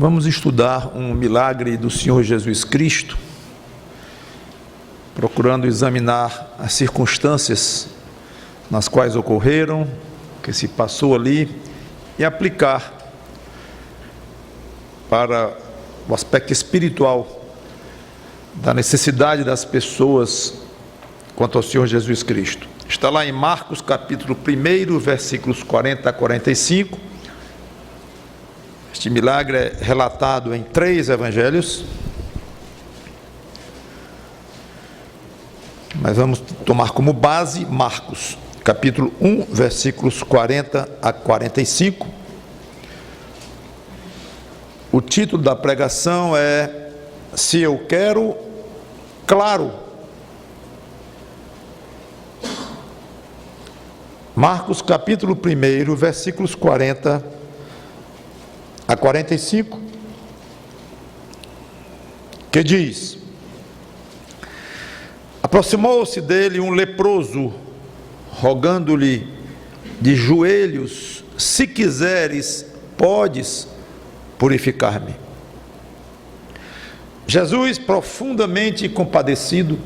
Vamos estudar um milagre do Senhor Jesus Cristo, procurando examinar as circunstâncias nas quais ocorreram, que se passou ali, e aplicar para o aspecto espiritual da necessidade das pessoas quanto ao Senhor Jesus Cristo. Está lá em Marcos capítulo 1, versículos 40 a 45. Este milagre é relatado em 3 evangelhos, mas vamos tomar como base Marcos capítulo 1, versículos 40 a 45. O título da pregação é Se Eu Quero, Claro. Marcos capítulo 1, versículos 40 a 45, que diz: Aproximou-se dele um leproso, rogando-lhe de joelhos: se quiseres, podes purificar-me. Jesus, profundamente compadecido,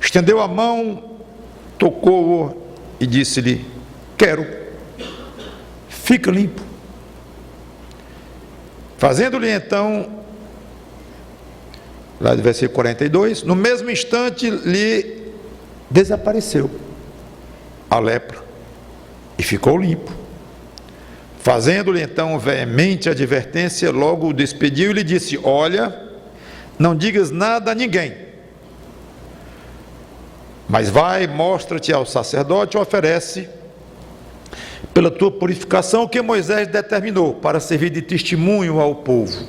estendeu a mão, tocou-o e disse-lhe: quero, fica limpo. Fazendo-lhe então, lá do versículo 42, no mesmo instante lhe desapareceu a lepra e ficou limpo. Fazendo-lhe então veemente advertência, logo o despediu e lhe disse: olha, não digas nada a ninguém, mas vai, mostra-te ao sacerdote e oferece pela tua purificação o que Moisés determinou, para servir de testemunho ao povo.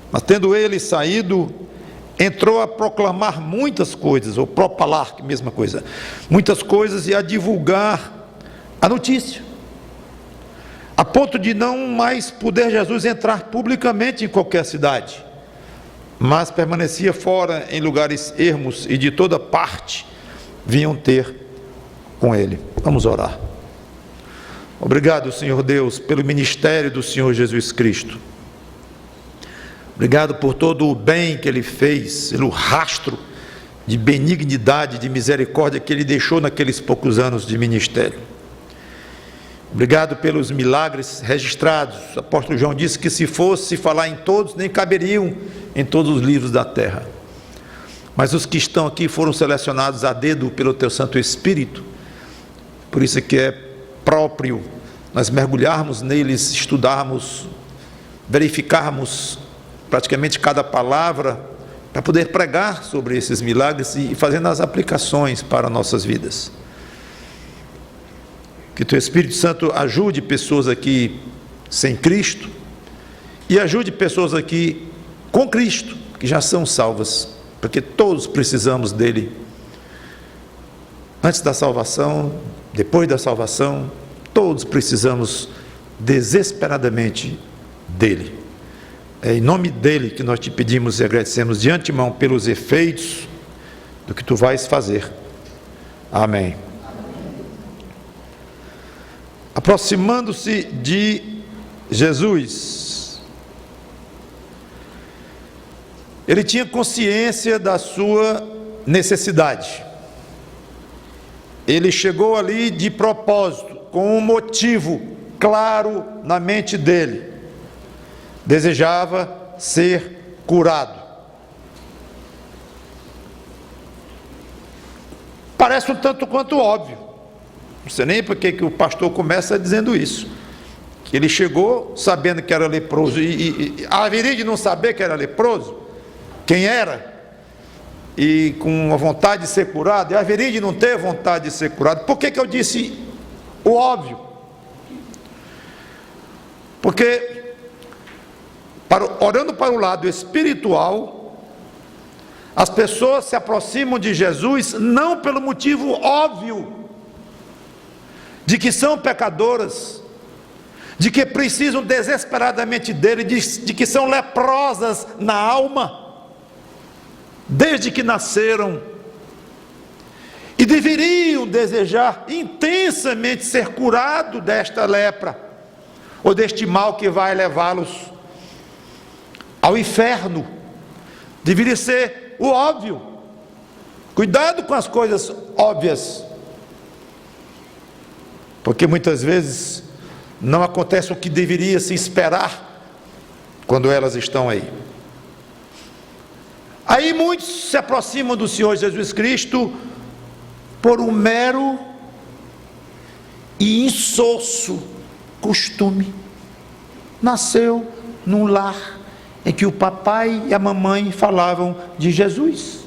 Mas tendo ele saído, entrou a proclamar muitas coisas, ou propalar, que mesma coisa, muitas coisas, e a divulgar a notícia, a ponto de não mais poder Jesus entrar publicamente em qualquer cidade, mas permanecia fora em lugares ermos, e de toda parte vinham ter com ele. Vamos orar. Obrigado, Senhor Deus, pelo ministério do Senhor Jesus Cristo. Obrigado por todo o bem que Ele fez, pelo rastro de benignidade, de misericórdia que Ele deixou naqueles poucos anos de ministério. Obrigado pelos milagres registrados. O apóstolo João disse que se fosse falar em todos, nem caberiam em todos os livros da terra. Mas os que estão aqui foram selecionados a dedo pelo Teu Santo Espírito. Por isso que é próprio nós mergulharmos neles, estudarmos, verificarmos praticamente cada palavra, para poder pregar sobre esses milagres e fazendo as aplicações para nossas vidas. Que Teu Espírito Santo ajude pessoas aqui sem Cristo e ajude pessoas aqui com Cristo, que já são salvas, porque todos precisamos dele, antes da salvação, depois da salvação, todos precisamos desesperadamente dele. É em nome dele que nós te pedimos e agradecemos de antemão pelos efeitos do que tu vais fazer. Amém. Aproximando-se de Jesus, ele tinha consciência da sua necessidade. Ele chegou ali de propósito, com um motivo claro na mente dele. Desejava ser curado. Parece um tanto quanto óbvio. Não sei nem porque que o pastor começa dizendo isso. Que ele chegou sabendo que era leproso. E haveria de não saber que era leproso? Quem era? E com a vontade de ser curado, e haveria de não ter vontade de ser curado. Por que eu disse o óbvio? Porque, olhando para o lado espiritual, as pessoas se aproximam de Jesus não pelo motivo óbvio de que são pecadoras, de que precisam desesperadamente dele, de que são leprosas na alma, desde que nasceram, e deveriam desejar intensamente ser curado desta lepra, ou deste mal que vai levá-los ao inferno. Deveria ser o óbvio. Cuidado com as coisas óbvias, porque muitas vezes não acontece o que deveria se esperar quando elas estão aí. Aí muitos se aproximam do Senhor Jesus Cristo por um mero e insosso costume. Nasceu num lar em que o papai e a mamãe falavam de Jesus,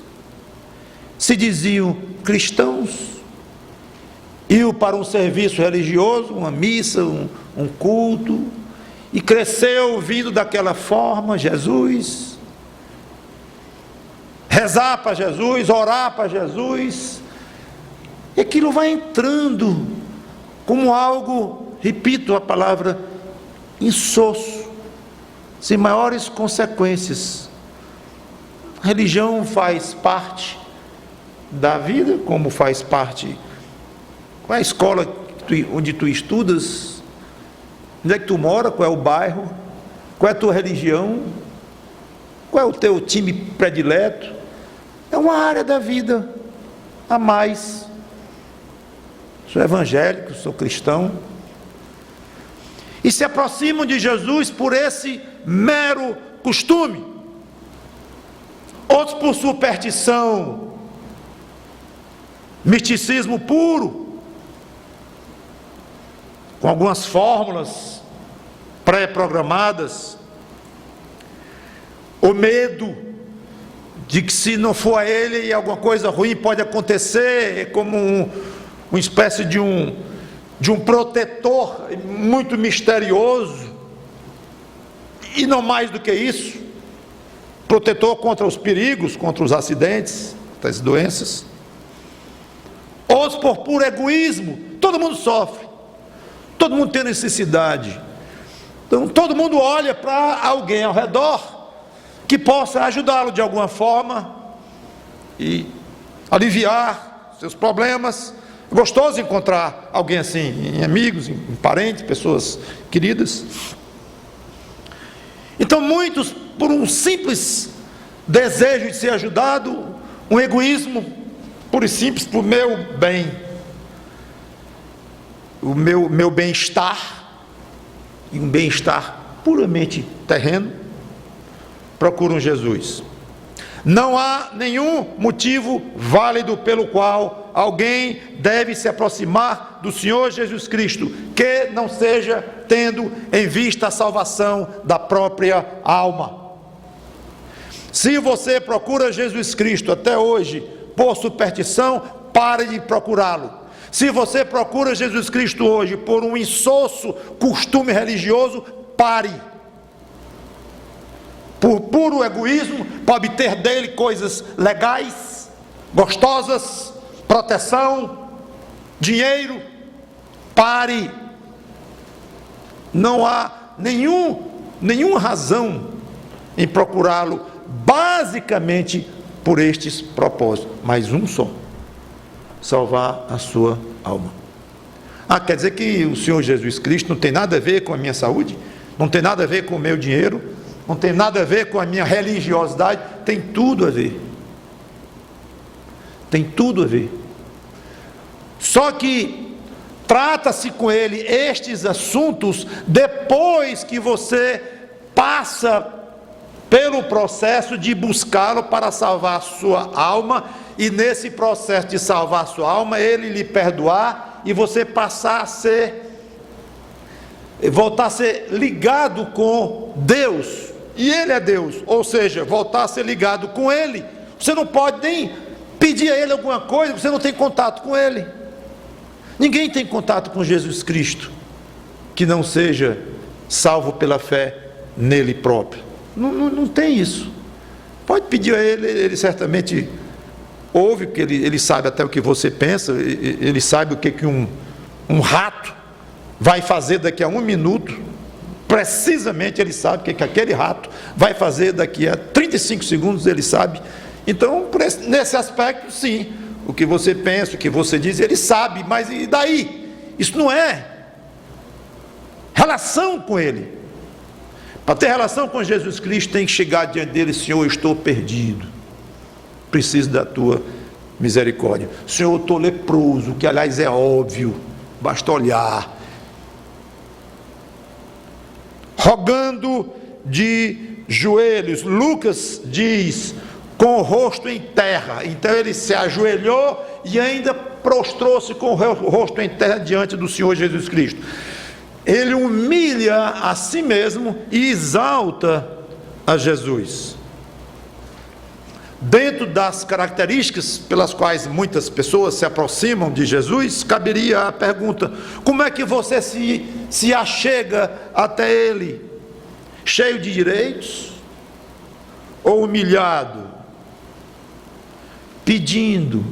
se diziam cristãos, iam para um serviço religioso, uma missa, um culto, e cresceu ouvindo daquela forma Jesus, rezar para Jesus, orar para Jesus, e aquilo vai entrando como algo, repito a palavra, insosso, sem maiores consequências. A religião faz parte da vida, como faz parte. Qual é a escola onde tu estudas? Onde é que tu mora? Qual é o bairro? Qual é a tua religião? Qual é o teu time predileto? É uma área da vida a mais. Sou evangélico, sou cristão. E se aproximam de Jesus por esse mero costume. Outros por superstição, misticismo puro, com algumas fórmulas pré-programadas, o medo de que se não for a ele, alguma coisa ruim pode acontecer, é como uma espécie de um protetor muito misterioso, e não mais do que isso, protetor contra os perigos, contra os acidentes, contra as doenças. Outros por puro egoísmo, todo mundo sofre, todo mundo tem necessidade, então todo mundo olha para alguém ao redor que possa ajudá-lo de alguma forma e aliviar seus problemas. É gostoso encontrar alguém assim, em amigos, em parentes, pessoas queridas. Então muitos, por um simples desejo de ser ajudado, um egoísmo puro e simples, para o meu bem, o meu bem-estar, e um bem-estar puramente terreno, procuram Jesus. Não há nenhum motivo válido pelo qual alguém deve se aproximar do Senhor Jesus Cristo, que não seja tendo em vista a salvação da própria alma. Se você procura Jesus Cristo até hoje por superstição, pare de procurá-lo. Se você procura Jesus Cristo hoje por um insosso costume religioso, pare. Por puro egoísmo, para obter dele coisas legais, gostosas, proteção, dinheiro, pare. Não há nenhuma razão em procurá-lo, basicamente por estes propósitos, mas um só: salvar a sua alma. Quer dizer que o Senhor Jesus Cristo não tem nada a ver com a minha saúde, não tem nada a ver com o meu dinheiro, não tem nada a ver com a minha religiosidade? Tem tudo a ver. Tem tudo a ver. Só que trata-se com ele estes assuntos depois que você passa pelo processo de buscá-lo para salvar a sua alma, e nesse processo de salvar a sua alma, ele lhe perdoar e você voltar a ser ligado com Deus, e ele é Deus, ou seja, voltar a ser ligado com ele. Você não pode nem pedir a ele alguma coisa, você não tem contato com ele. Ninguém tem contato com Jesus Cristo que não seja salvo pela fé nele próprio. Não tem isso. Pode pedir a ele, ele certamente ouve, porque ele sabe até o que você pensa, ele sabe o que um rato vai fazer daqui a 1 minuto. Precisamente ele sabe o que aquele rato vai fazer daqui a 35 segundos, ele sabe. Então, nesse aspecto, sim, o que você pensa, o que você diz, ele sabe, mas e daí? Isso não é relação com Ele. Para ter relação com Jesus Cristo, tem que chegar diante dele: Senhor, eu estou perdido, preciso da tua misericórdia. Senhor, eu estou leproso, que aliás é óbvio, basta olhar. Rogando de joelhos, Lucas diz, com o rosto em terra. Então ele se ajoelhou e ainda prostrou-se com o rosto em terra diante do Senhor Jesus Cristo. Ele humilha a si mesmo e exalta a Jesus. Dentro das características pelas quais muitas pessoas se aproximam de Jesus, caberia a pergunta: como é que você se achega até Ele? Cheio de direitos? Ou humilhado? Pedindo?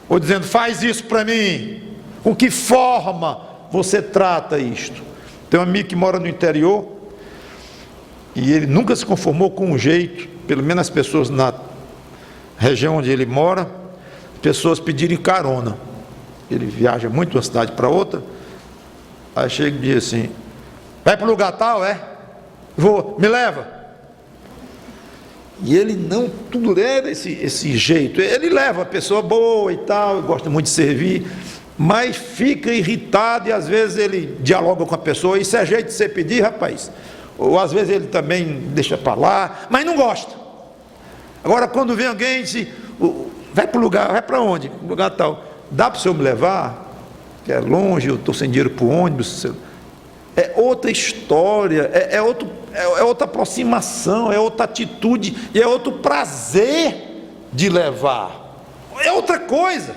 Ou dizendo: faz isso para mim? Com que forma você trata isto? Tem um amigo que mora no interior e ele nunca se conformou com um jeito, pelo menos as pessoas na região onde ele mora, pessoas pedirem carona. Ele viaja muito de uma cidade para outra, aí chega e diz assim: vai para o lugar tal, é? Vou, me leva. E ele não tolera esse jeito. Ele leva a pessoa boa e tal, gosta muito de servir, mas fica irritado e às vezes ele dialoga com a pessoa: isso é jeito de você pedir, rapaz? Ou às vezes ele também deixa para lá, mas não gosta. Agora quando vem alguém e diz: vai para o lugar, vai para onde? Lugar tal. Dá para o senhor me levar? Que é longe, eu estou sem dinheiro para o ônibus. É outra história, é outra aproximação, é outra atitude, e é outro prazer de levar. É outra coisa.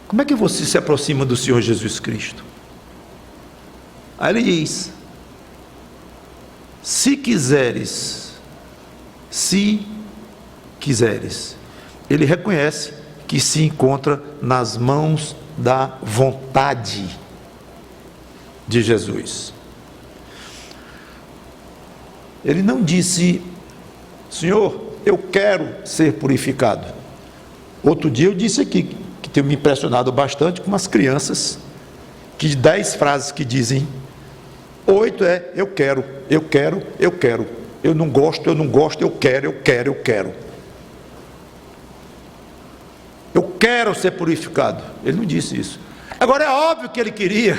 Como é que você se aproxima do Senhor Jesus Cristo? Aí ele diz: se quiseres. Ele reconhece que se encontra nas mãos da vontade de Jesus. Ele não disse: Senhor, eu quero ser purificado. Outro dia eu disse aqui que tenho me impressionado bastante com umas crianças que de 10 frases que dizem, 8 é eu quero, eu quero, eu quero, eu não gosto, eu quero, eu quero, eu quero. Eu quero ser purificado. Ele não disse isso. Agora é óbvio que ele queria,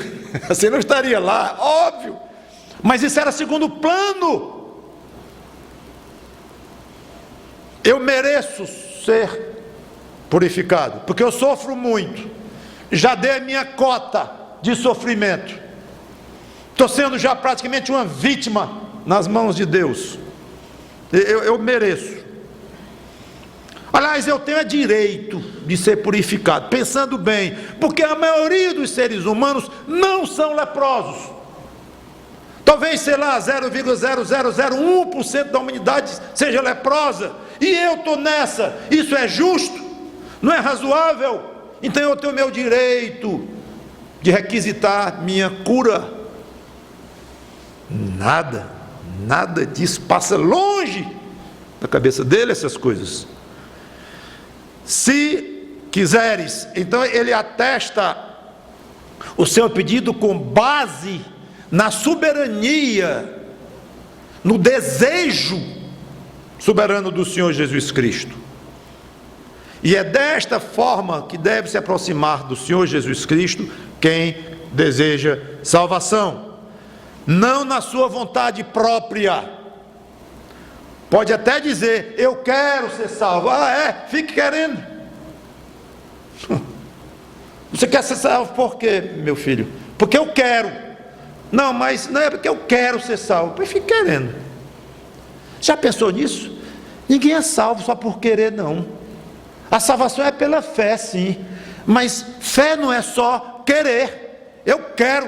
você não estaria lá, óbvio, mas isso era segundo plano. Eu mereço ser purificado, porque eu sofro muito, já dei a minha cota de sofrimento, estou sendo já praticamente uma vítima nas mãos de Deus. Eu mereço. Aliás, eu tenho direito de ser purificado, pensando bem, porque a maioria dos seres humanos não são leprosos. Talvez, sei lá, 0,0001% da humanidade seja leprosa, e eu estou nessa. Isso é justo? Não é razoável? Então eu tenho o meu direito de requisitar minha cura. Nada disso, passa longe da cabeça dele essas coisas. Se quiseres, então ele atesta o seu pedido com base na soberania, no desejo soberano do Senhor Jesus Cristo. E é desta forma que deve se aproximar do Senhor Jesus Cristo quem deseja salvação, não na sua vontade própria. Pode até dizer: eu quero ser salvo. Ah, é? Fique querendo. Você quer ser salvo por quê, meu filho? Porque eu quero. Não, mas não é porque eu quero ser salvo. Mas fique querendo. Já pensou nisso? Ninguém é salvo só por querer, não. A salvação é pela fé, sim. Mas fé não é só querer. Eu quero.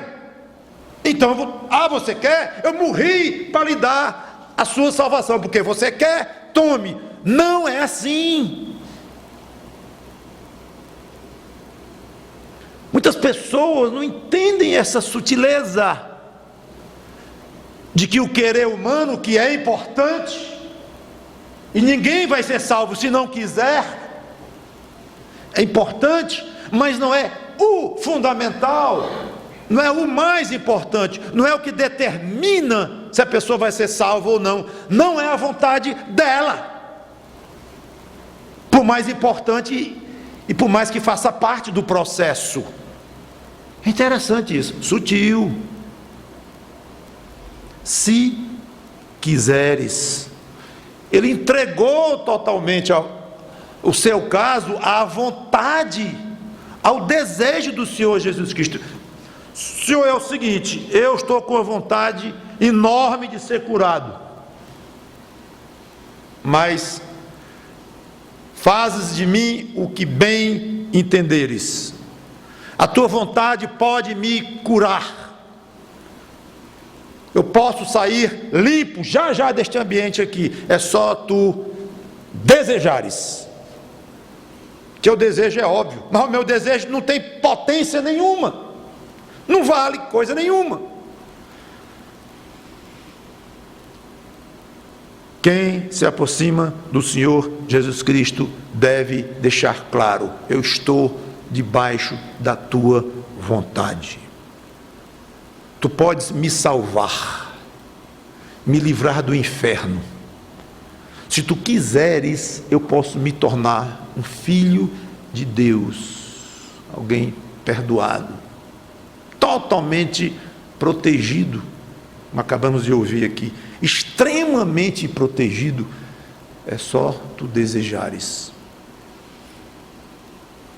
Então, você quer? Eu morri para lhe dar a sua salvação, porque você quer, tome. Não é assim. Muitas pessoas não entendem essa sutileza de que o querer humano, que é importante, e ninguém vai ser salvo se não quiser, é importante, mas não é o fundamental, não é o mais importante, não é o que determina se a pessoa vai ser salva ou não, não é a vontade dela, por mais importante e por mais que faça parte do processo. É interessante isso, sutil. Se quiseres, ele entregou totalmente o seu caso à vontade, ao desejo do Senhor Jesus Cristo. Senhor, é o seguinte, eu estou com a vontade enorme de ser curado, mas fazes de mim o que bem entenderes. A tua vontade pode me curar. Eu posso sair limpo já deste ambiente aqui. É só tu desejares. Teu desejo é óbvio, mas o meu desejo não tem potência nenhuma, não vale coisa nenhuma. Quem se aproxima do Senhor Jesus Cristo deve deixar claro: eu estou debaixo da tua vontade. Tu podes me salvar, me livrar do inferno. Se tu quiseres, eu posso me tornar um filho de Deus, alguém perdoado, totalmente protegido, como acabamos de ouvir aqui, extremamente protegido. É só tu desejares.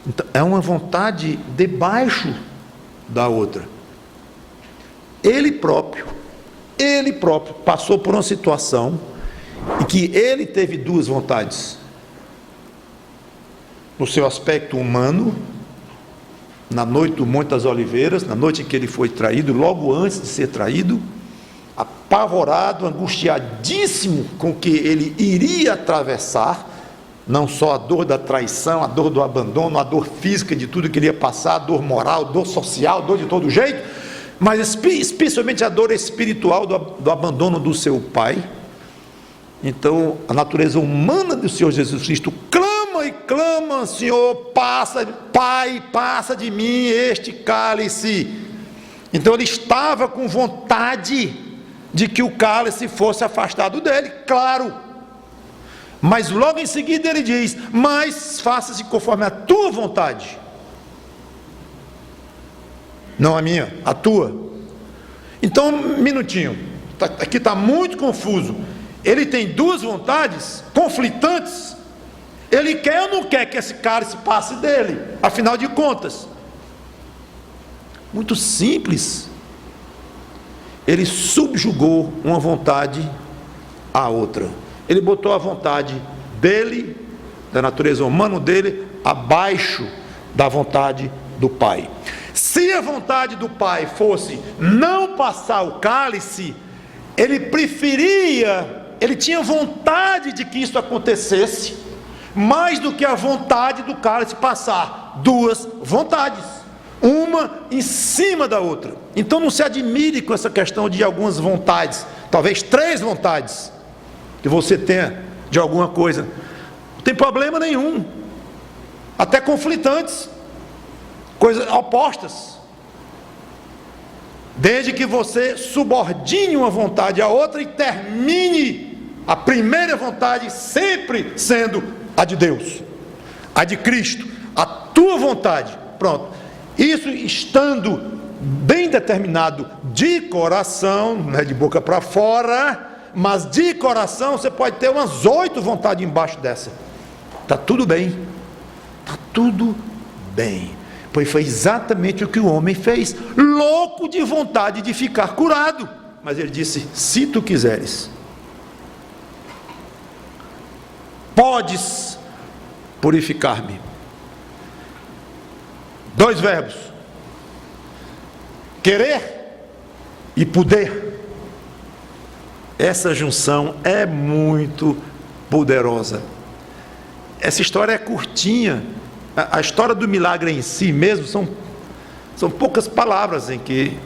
Então, é uma vontade debaixo da outra. Ele próprio passou por uma situação em que ele teve duas vontades. No seu aspecto humano, na noite do Monte das Oliveiras, na noite em que ele foi traído, logo antes de ser traído, apavorado, angustiadíssimo com o que ele iria atravessar, não só a dor da traição, a dor do abandono, a dor física de tudo que ele ia passar, a dor moral, dor social, dor de todo jeito, mas especialmente a dor espiritual do abandono do seu pai. Então a natureza humana do Senhor Jesus Cristo clama e clama: Senhor, Pai, passa de mim este cálice. Então ele estava com vontade de que o cálice fosse afastado dele, claro, mas logo em seguida ele diz: mas faça-se conforme a tua vontade, não a minha, a tua. Então, um minutinho, aqui está muito confuso. Ele tem duas vontades conflitantes. Ele quer ou não quer que esse cálice passe dele? Afinal de contas, muito simples. Ele subjugou uma vontade à outra. Ele botou a vontade dele, da natureza humana dele, abaixo da vontade do Pai. Se a vontade do Pai fosse não passar o cálice, ele preferia, ele tinha vontade de que isso acontecesse, mais do que a vontade do cálice passar. Duas vontades, uma em cima da outra. Então não se admire com essa questão de algumas vontades, talvez três vontades que você tenha de alguma coisa, não tem problema nenhum, até conflitantes, coisas opostas, desde que você subordine uma vontade à outra e termine a primeira vontade sempre sendo a de Deus, a de Cristo, a tua vontade. Pronto, isso estando bem determinado de coração, não é de boca para fora, mas de coração, você pode ter umas 8 vontades embaixo dessa, está tudo bem, está tudo bem, pois foi exatamente o que o homem fez, louco de vontade de ficar curado, mas ele disse: se tu quiseres, podes purificar-me. 2 verbos: querer e poder. Essa junção é muito poderosa. Essa história é curtinha. A história do milagre em si mesmo são poucas palavras em que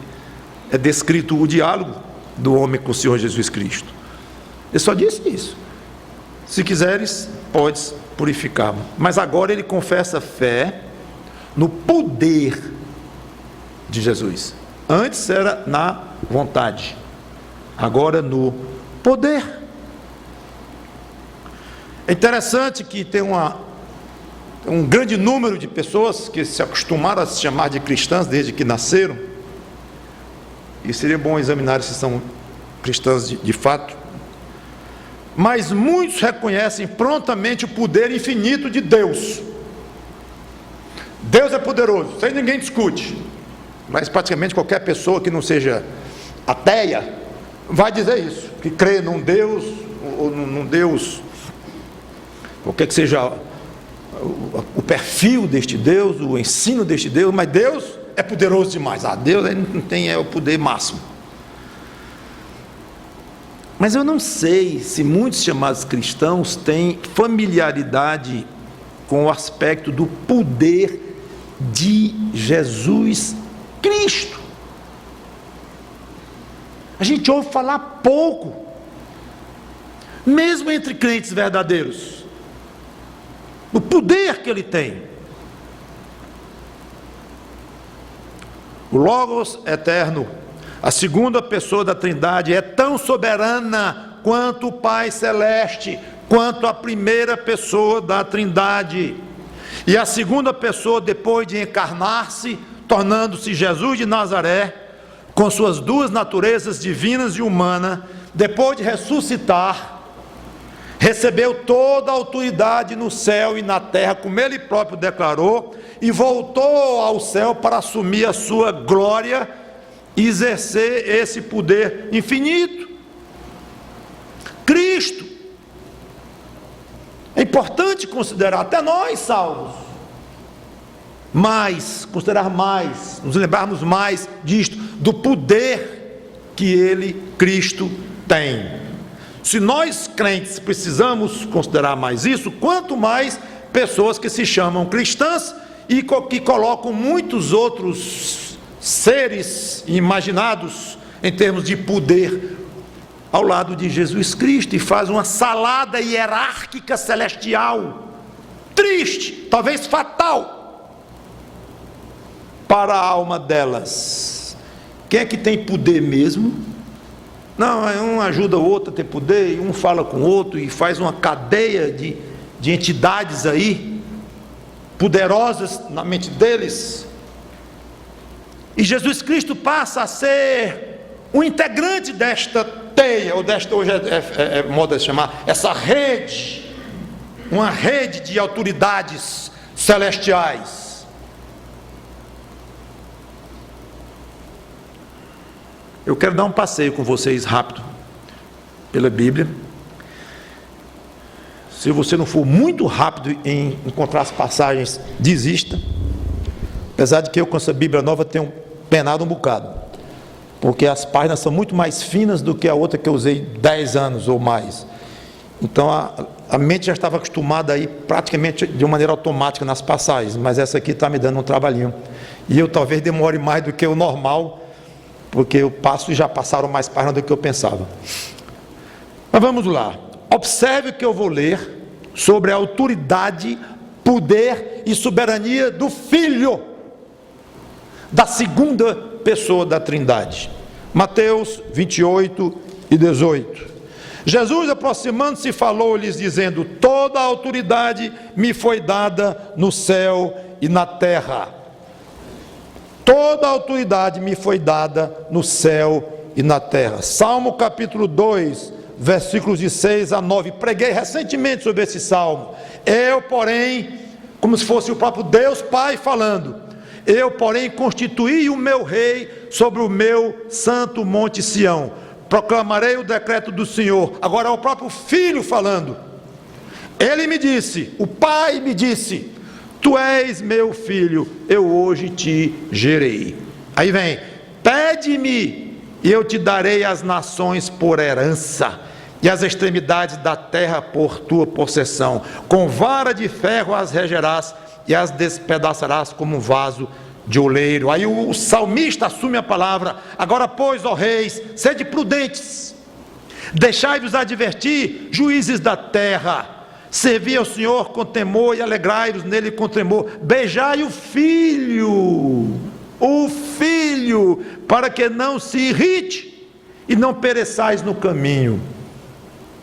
é descrito o diálogo do homem com o Senhor Jesus Cristo. Ele só disse isso: se quiseres, podes purificar-me. Mas agora ele confessa fé, no poder de Jesus. Antes era na vontade, agora no poder. É interessante que tem um grande número de pessoas que se acostumaram a se chamar de cristãs desde que nasceram, e seria bom examinar se são cristãs de fato, mas muitos reconhecem prontamente o poder infinito de Deus. Deus é poderoso, isso aí ninguém discute, mas praticamente qualquer pessoa que não seja ateia vai dizer isso, que crê num Deus, ou num Deus, qualquer que seja o perfil deste Deus, o ensino deste Deus, mas Deus é poderoso demais. Deus não tem o poder máximo. Mas eu não sei se muitos chamados cristãos têm familiaridade com o aspecto do poder de Jesus Cristo. A gente ouve falar pouco, mesmo entre crentes verdadeiros, o poder que ele tem. O Logos eterno, a segunda pessoa da Trindade, é tão soberana quanto o Pai Celeste, quanto a primeira pessoa da Trindade. E a segunda pessoa, depois de encarnar-se, tornando-se Jesus de Nazaré, com suas duas naturezas divinas e humana, depois de ressuscitar, recebeu toda a autoridade no céu e na terra, como ele próprio declarou, e voltou ao céu para assumir a sua glória e exercer esse poder infinito. Cristo. É importante considerar, até nós salvos, considerar mais, nos lembrarmos mais disto, do poder que ele, Cristo, tem. Se nós crentes precisamos considerar mais isso, quanto mais pessoas que se chamam cristãs e que colocam muitos outros seres imaginados em termos de poder ao lado de Jesus Cristo, e faz uma salada hierárquica celestial, triste, talvez fatal para a alma delas. Quem é que tem poder mesmo? Não, um ajuda o outro a ter poder, e um fala com o outro, e faz uma cadeia de entidades aí, poderosas na mente deles. E Jesus Cristo passa a ser um integrante desta teia, ou desta, hoje é moda de chamar, essa rede, uma rede de autoridades celestiais. Eu quero dar um passeio com vocês rápido pela Bíblia. Se você não for muito rápido em encontrar as passagens, desista. Apesar de que eu com essa Bíblia nova tenho penado um bocado, porque as páginas são muito mais finas do que a outra que eu usei 10 anos ou mais. Então a mente já estava acostumada a ir praticamente de uma maneira automática nas passagens, mas essa aqui está me dando um trabalhinho. E eu talvez demore mais do que o normal, porque eu passo e já passaram mais páginas do que eu pensava. Mas vamos lá. Observe o que eu vou ler sobre a autoridade, poder e soberania do Filho, da segunda pessoa da Trindade. Mateus 28 e 18. Jesus, aproximando-se, falou-lhes, dizendo: toda a autoridade me foi dada no céu e na terra. Toda a autoridade me foi dada no céu e na terra. Salmo capítulo 2, versículos de 6 a 9. Preguei recentemente sobre esse salmo. Eu, porém, como se fosse o próprio Deus Pai falando, eu, porém, constituí o meu rei sobre o meu santo monte Sião. Proclamarei o decreto do Senhor. Agora é o próprio Filho falando. Ele me disse, o Pai me disse: tu és meu filho, eu hoje te gerei. Aí vem: pede-me e eu te darei as nações por herança, e as extremidades da terra por tua possessão. Com vara de ferro as regerás e as despedaçarás como um vaso de oleiro. Aí o salmista assume a palavra: agora, pois, ó reis, sede prudentes, deixai-vos advertir, juízes da terra. servi ao Senhor com temor e alegrai-vos nele com tremor. Beijai o filho, para que não se irrite e não pereçais no caminho.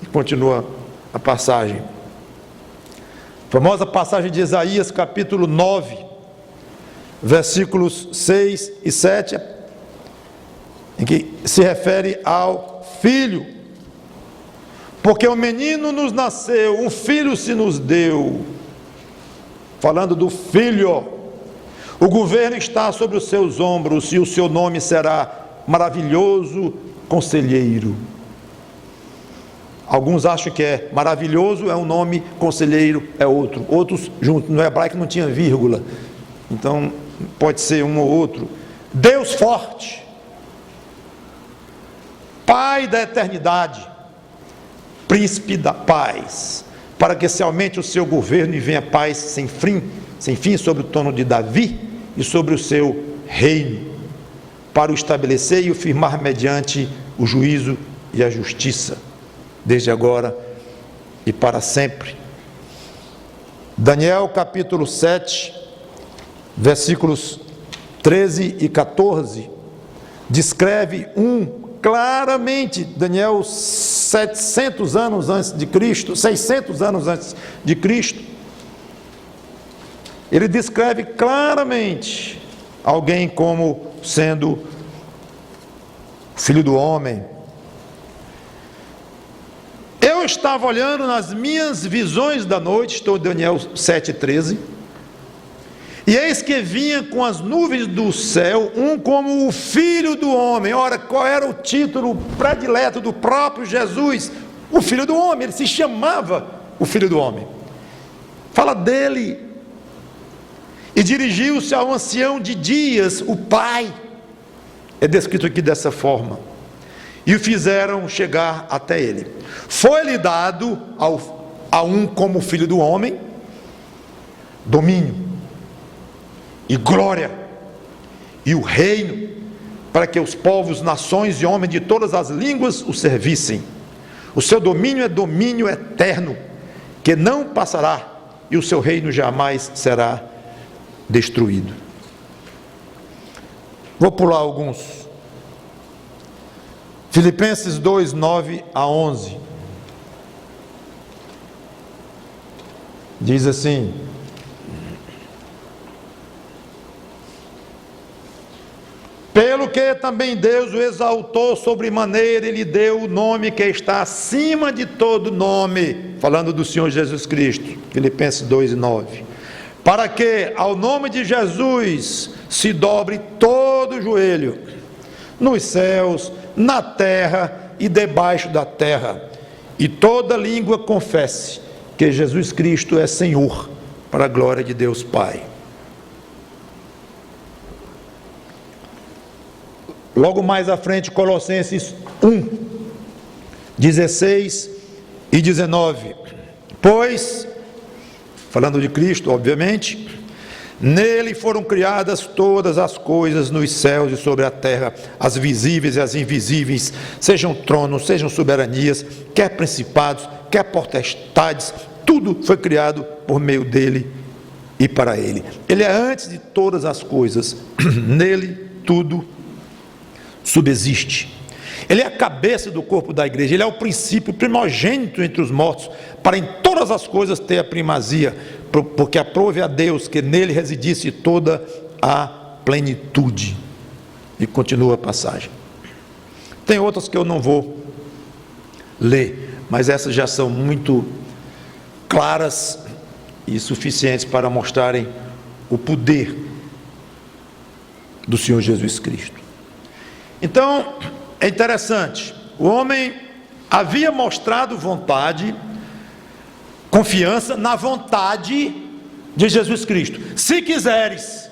E continua a passagem. A famosa passagem de Isaías, capítulo 9, versículos 6 e 7, em que se refere ao filho. Porque um menino nos nasceu, um filho se nos deu. Falando do filho. O governo está sobre os seus ombros e o seu nome será maravilhoso conselheiro. Alguns acham que é maravilhoso, é um nome, conselheiro é outro. Outros juntos, no hebraico não tinha vírgula. Então, pode ser um ou outro. Deus forte, Pai da eternidade, Príncipe da paz, para que se aumente o seu governo e venha paz sem fim sobre o trono de Davi e sobre o seu reino, para o estabelecer e o firmar mediante o juízo e a justiça, desde agora e para sempre. Daniel capítulo 7, versículos 13 e 14, descreve claramente, Daniel 600 anos antes de Cristo, ele descreve claramente alguém como sendo filho do homem. Eu estava olhando nas minhas visões da noite, estou em Daniel 7,13, e eis que vinha com as nuvens do céu um como o Filho do Homem. Ora, qual era o título predileto do próprio Jesus? O Filho do Homem, ele se chamava o Filho do Homem. Fala dele. E dirigiu-se ao ancião de dias, o Pai. É descrito aqui dessa forma. E o fizeram chegar até ele. Foi-lhe dado a um como Filho do Homem domínio e glória, e o reino, para que os povos, nações e homens de todas as línguas o servissem. O seu domínio é domínio eterno, que não passará, e o seu reino jamais será destruído. Vou pular alguns. Filipenses 2, 9 a 11. Diz assim: pelo que também Deus o exaltou sobremaneira e lhe deu o nome que está acima de todo nome, falando do Senhor Jesus Cristo, Filipenses 2, 9, para que ao nome de Jesus se dobre todo o joelho, nos céus, na terra e debaixo da terra, e toda língua confesse que Jesus Cristo é Senhor, para a glória de Deus Pai. Logo mais à frente, Colossenses 1, 16 e 19. Pois, falando de Cristo, obviamente, nele foram criadas todas as coisas nos céus e sobre a terra, as visíveis e as invisíveis, sejam tronos, sejam soberanias, quer principados, quer potestades, tudo foi criado por meio dele e para ele. Ele é antes de todas as coisas, nele tudo subsiste. Ele é a cabeça do corpo da igreja, ele é o princípio primogênito entre os mortos, para em todas as coisas ter a primazia, porque aprove a Deus que nele residisse toda a plenitude. E continua a passagem. Tem outras que eu não vou ler, mas essas já são muito claras e suficientes para mostrarem o poder do Senhor Jesus Cristo. Então, é interessante, o homem havia mostrado vontade, confiança na vontade de Jesus Cristo. Se quiseres.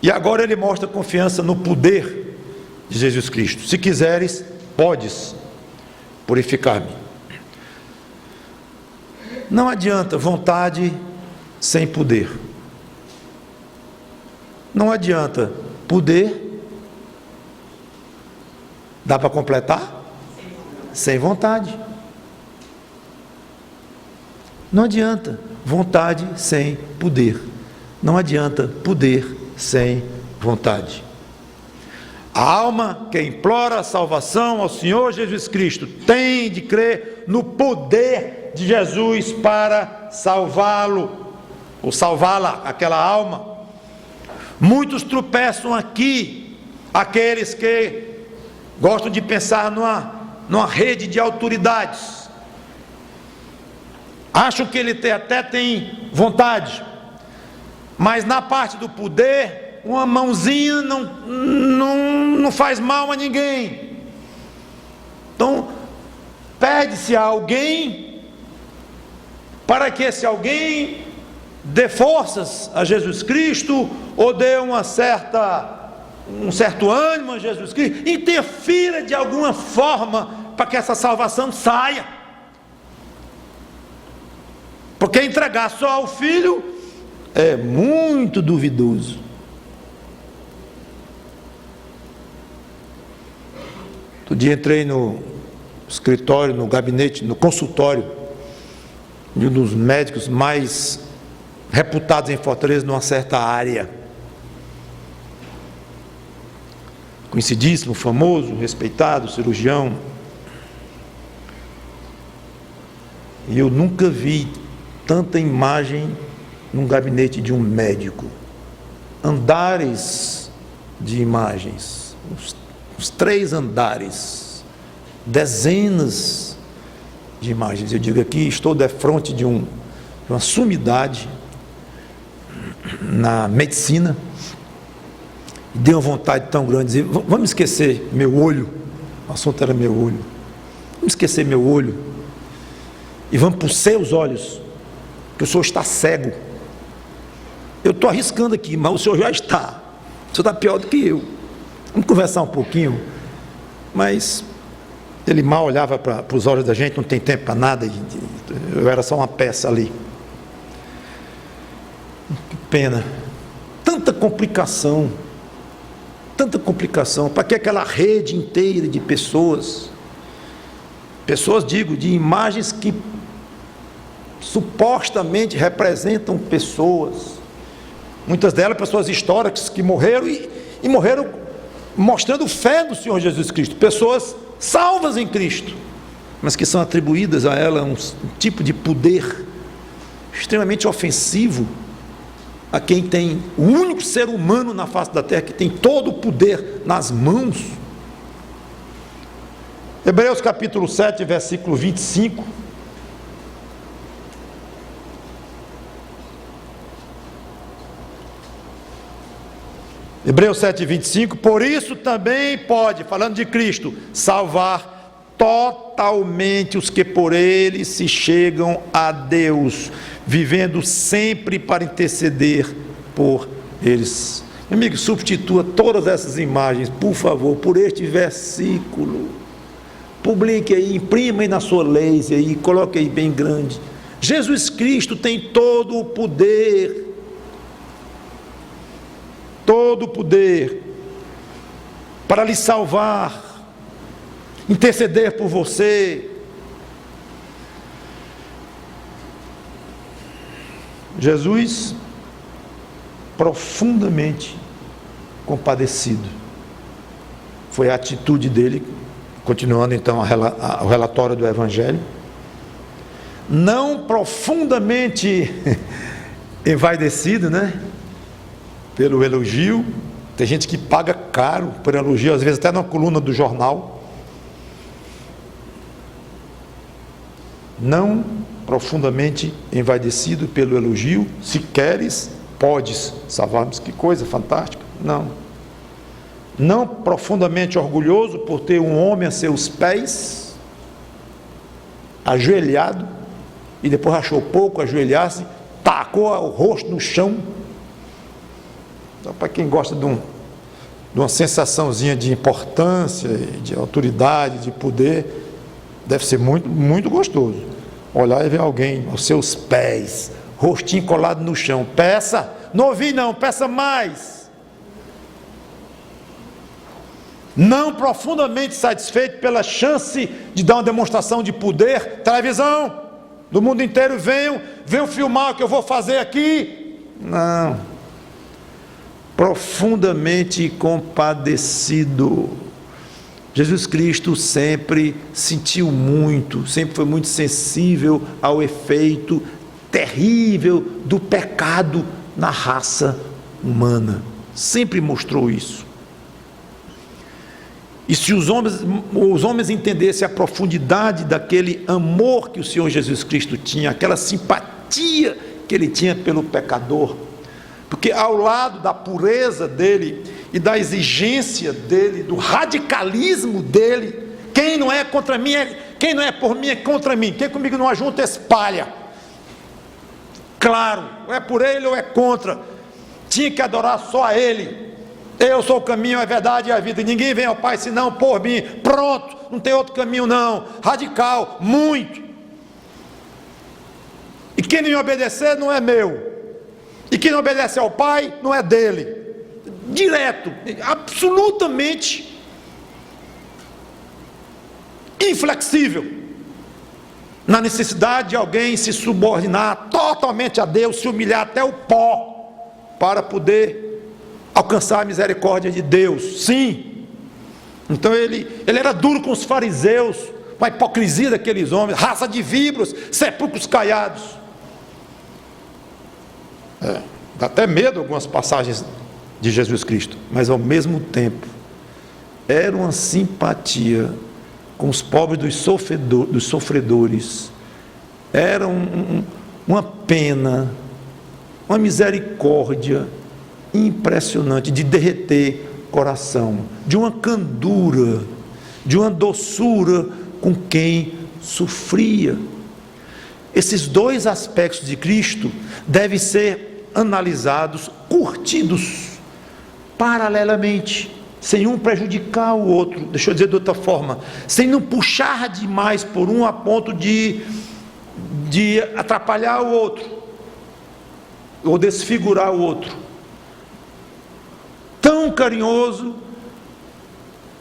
E agora ele mostra confiança no poder de Jesus Cristo. Se quiseres, podes purificar-me. Não adianta vontade sem poder. Não adianta poder. Dá para completar? Sem vontade. Não adianta vontade sem poder. Não adianta poder sem vontade. A alma que implora a salvação ao Senhor Jesus Cristo tem de crer no poder de Jesus para salvá-lo, ou salvá-la, aquela alma. Muitos tropeçam aqui, aqueles que gostam de pensar numa rede de autoridades. Acham que ele até tem vontade, mas na parte do poder, uma mãozinha não faz mal a ninguém. Então, pede-se a alguém para que esse alguém dê forças a Jesus Cristo, ou dê um certo ânimo a Jesus Cristo, interfira de alguma forma para que essa salvação saia. Porque entregar só ao Filho é muito duvidoso. Outro dia entrei no escritório, no gabinete, no consultório de um dos médicos mais reputados em Fortaleza, numa certa área. Conhecidíssimo, famoso, respeitado, cirurgião. E eu nunca vi tanta imagem num gabinete de um médico. Andares de imagens, uns 3 andares, dezenas de imagens. Eu digo aqui, estou defronte de uma sumidade na medicina. Deu uma vontade tão grande de dizer, vamos esquecer meu olho. O assunto era meu olho. Vamos esquecer meu olho e vamos para os seus olhos, que o senhor está cego. Eu estou arriscando aqui, mas o senhor já está. O senhor está pior do que eu. Vamos conversar um pouquinho. Mas ele mal olhava para os olhos da gente, não tem tempo para nada. Eu era só uma peça ali. Que pena. Tanta complicação. Tanta complicação. Para que aquela rede inteira de pessoas? Pessoas, digo, de imagens que supostamente representam pessoas. Muitas delas pessoas históricas que morreram e morreram mostrando fé no Senhor Jesus Cristo, pessoas salvas em Cristo, mas que são atribuídas a ela um tipo de poder extremamente ofensivo a quem tem o único ser humano na face da terra que tem todo o poder nas mãos. Hebreus capítulo 7, versículo 25. Hebreus 7, 25, por isso também pode, falando de Cristo, salvar totalmente os que por ele se chegam a Deus, vivendo sempre para interceder por eles. Meu amigo, substitua todas essas imagens, por favor, por este versículo. Publique aí, imprima aí na sua laser aí, coloque aí bem grande. Jesus Cristo tem todo o poder para lhe salvar, interceder por você. Jesus, profundamente compadecido, foi a atitude dele, continuando então o relatório do Evangelho, não profundamente envaidecido, né? Pelo elogio. Tem gente que paga caro por elogio, às vezes até na coluna do jornal. Não profundamente envaidecido pelo elogio, se queres, podes salvar-nos. Que coisa fantástica. Não profundamente orgulhoso por ter um homem a seus pés, ajoelhado, e depois achou pouco ajoelhar-se, tacou o rosto no chão. Então, para quem gosta de uma sensaçãozinha de importância, de autoridade, de poder, deve ser muito, muito gostoso olhar e ver alguém aos seus pés, rostinho colado no chão. Peça, não ouvi não, peça mais. Não profundamente satisfeito pela chance de dar uma demonstração de poder, televisão, do mundo inteiro venham filmar o que eu vou fazer aqui. Não. Profundamente compadecido. Jesus Cristo sempre sentiu muito, sempre foi muito sensível ao efeito terrível do pecado na raça humana. Sempre mostrou isso. E se os homens entendessem a profundidade daquele amor que o Senhor Jesus Cristo tinha, aquela simpatia que ele tinha pelo pecador, porque ao lado da pureza dele e da exigência dele, do radicalismo dele, quem não é contra mim, quem não é por mim é contra mim, quem comigo não ajunta espalha. Claro, ou é por ele ou é contra, tinha que adorar só a ele. Eu sou o caminho, a verdade e a vida, e ninguém vem ao Pai senão por mim. Pronto, não tem outro caminho não. Radical, muito. E quem não me obedecer não é meu, e quem não obedece ao Pai não é dele. Direto, absolutamente inflexível na necessidade de alguém se subordinar totalmente a Deus, se humilhar até o pó para poder alcançar a misericórdia de Deus. Sim. Então ele era duro com os fariseus, com a hipocrisia daqueles homens, raça de víboras, sepulcros caiados. Dá até medo algumas passagens de Jesus Cristo, mas ao mesmo tempo era uma simpatia com os pobres dos sofredores, era uma pena, uma misericórdia impressionante, de derreter coração, de uma candura, de uma doçura com quem sofria. Esses dois aspectos de Cristo devem ser analisados, curtidos paralelamente, sem um prejudicar o outro. Deixa eu dizer de outra forma, sem não puxar demais por um a ponto de atrapalhar o outro ou desfigurar o outro. Tão carinhoso,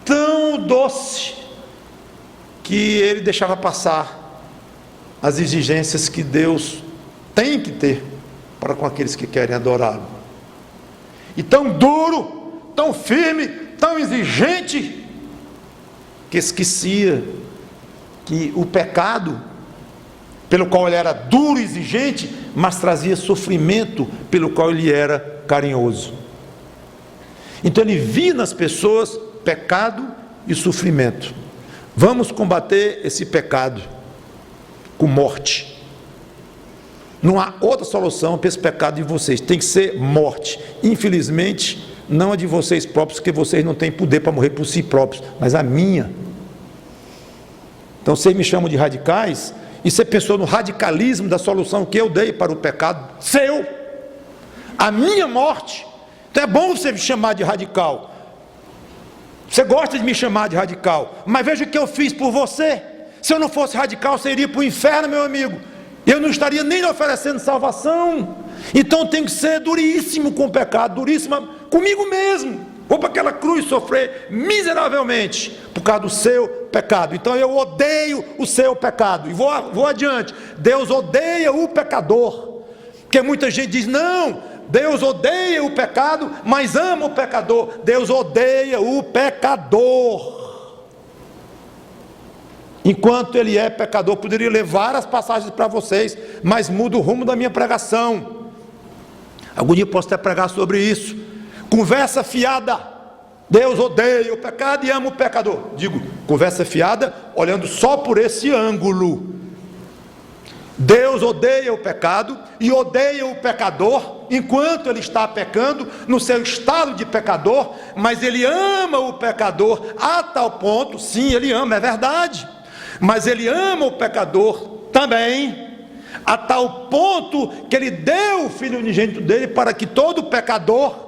tão doce, que ele deixava passar as exigências que Deus tem que ter para com aqueles que querem adorá-lo. E tão duro, tão firme, tão exigente, que esquecia que o pecado, pelo qual ele era duro e exigente, mas trazia sofrimento, pelo qual ele era carinhoso. Então ele via nas pessoas pecado e sofrimento. Vamos combater esse pecado com morte. Não há outra solução para esse pecado de vocês, tem que ser morte. Infelizmente, não a de vocês próprios, porque vocês não têm poder para morrer por si próprios, mas a minha. Então vocês me chamam de radicais, e você pensou no radicalismo da solução que eu dei para o pecado seu, a minha morte. Então é bom você me chamar de radical, você gosta de me chamar de radical, mas veja o que eu fiz por você. Se eu não fosse radical, você iria para o inferno, meu amigo, eu não estaria nem lhe oferecendo salvação. Então eu tenho que ser duríssimo com o pecado, duríssimo comigo mesmo, vou para aquela cruz sofrer miseravelmente por causa do seu pecado. Então eu odeio o seu pecado, e vou adiante. Deus odeia o pecador, porque muita gente diz, não, Deus odeia o pecado, mas ama o pecador. Deus odeia o pecador. Enquanto ele é pecador, poderia ler várias passagens para vocês, mas muda o rumo da minha pregação. Algum dia eu posso até pregar sobre isso. Conversa fiada. Deus odeia o pecado e ama o pecador. Digo, conversa fiada, olhando só por esse ângulo. Deus odeia o pecado e odeia o pecador enquanto ele está pecando, no seu estado de pecador, mas ele ama o pecador a tal ponto, sim, ele ama, é verdade, mas ele ama o pecador também, a tal ponto que ele deu o Filho unigênito dele para que todo pecador